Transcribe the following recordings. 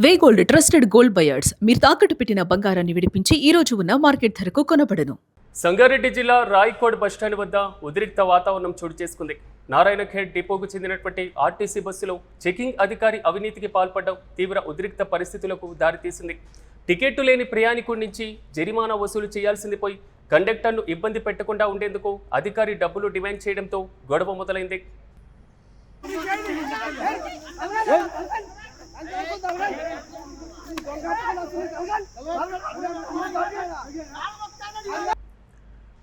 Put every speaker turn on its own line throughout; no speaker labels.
వే gold trusted gold buyers మీరు తాకట్టు పెట్టిన బంగారాన్ని విడిపించి ఈ రోజు ఉన్న మార్కెట్ ధరకు కొనబడను.
సంగారెడ్డి జిల్లా రాయకోడ్ బస్టాండ్ వద్ద ఉద్రిక్త వాతావరణం చోటు చేసుకుంది. నారాయణఖేడ్ డిపోకు చెందినటువంటి ఆర్టీసీ బస్సులో చెకింగ్ అధికారి అవినీతికి పాల్పడడం తీవ్ర ఉద్రిక్త పరిస్థితులకు దారితీసింది. టికెట్టు లేని ప్రయాణికుడి నుంచి జరిమానా వసూలు చేయాల్సింది పోయి కండక్టర్ను ఇబ్బంది పెట్టకుండా ఉండేందుకు అధికారి డబ్బులు డిమాండ్ చేయడంతో గొడవ మొదలైంది.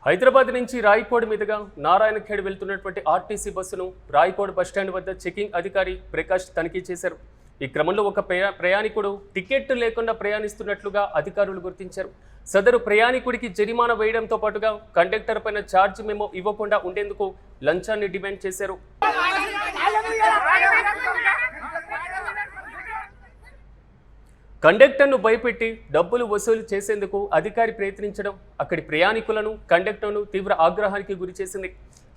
హైదరాబాద్ నుంచి రాయకోడ్ మీదుగా నారాయణఖేడ్ వెళ్తున్నటువంటి ఆర్టీసీ బస్సును రాయకోడ్ బస్టాండ్ వద్ద చెకింగ్ అధికారి ప్రకాష్ తనిఖీ చేశారు. ఈ క్రమంలో ఒక ప్రయాణికుడు టికెట్ లేకుండా ప్రయాణిస్తున్నట్లుగా అధికారులు గుర్తించారు. సదరు ప్రయాణికుడికి జరిమానా వేయడంతో పాటుగా కండక్టర్ పైన ఛార్జ్ మెమో ఇవ్వకుండా ఉండేందుకు లంచాన్ని డిమాండ్ చేశారు. కండక్టర్ను భయపెట్టి డబ్బులు వసూలు చేసేందుకు అధికారి ప్రయత్నించడం అక్కడి ప్రయాణికులను కండక్టర్ను తీవ్ర ఆగ్రహానికి గురిచేసింది.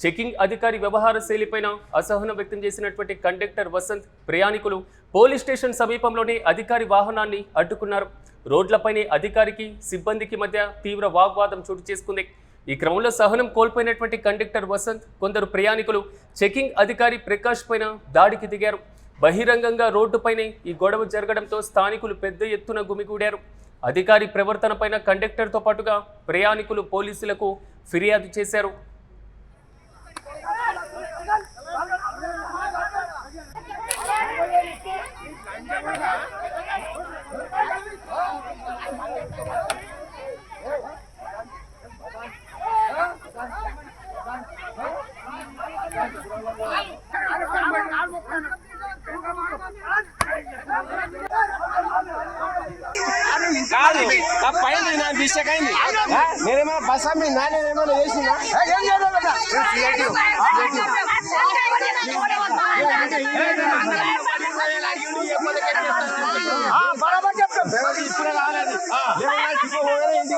చెకింగ్ అధికారి వ్యవహార శైలిపైన అసహనం వ్యక్తం చేసినటువంటి కండక్టర్ వసంత్ ప్రయాణికులు పోలీస్ స్టేషన్ సమీపంలోనే అధికారి వాహనాన్ని అడ్డుకున్నారు. రోడ్లపైనే అధికారికి సిబ్బందికి మధ్య తీవ్ర వాగ్వాదం చోటు చేసుకుంది. ఈ క్రమంలో సహనం కోల్పోయినటువంటి కండక్టర్ వసంత్ కొందరు ప్రయాణికులు చెకింగ్ అధికారి ప్రకాష్ పైన దాడికి దిగారు. బహిరంగంగా రోడ్డుపైనే ఈ గొడవ జరగడంతో స్థానికులు పెద్ద ఎత్తున గుమిగూడారు. అధికారి ప్రవర్తనపైన కండక్టర్తో పాటుగా ప్రయాణికులు పోలీసులకు ఫిర్యాదు చేశారు.
కాదు పైన మిస్టేక్ అయింది. నేనేమైనా బస్ అమ్మిందా, నేనేమైనా చేసిందా? ఇప్పుడే కాలేదు, ఇంటికి పోయి ఇంటికి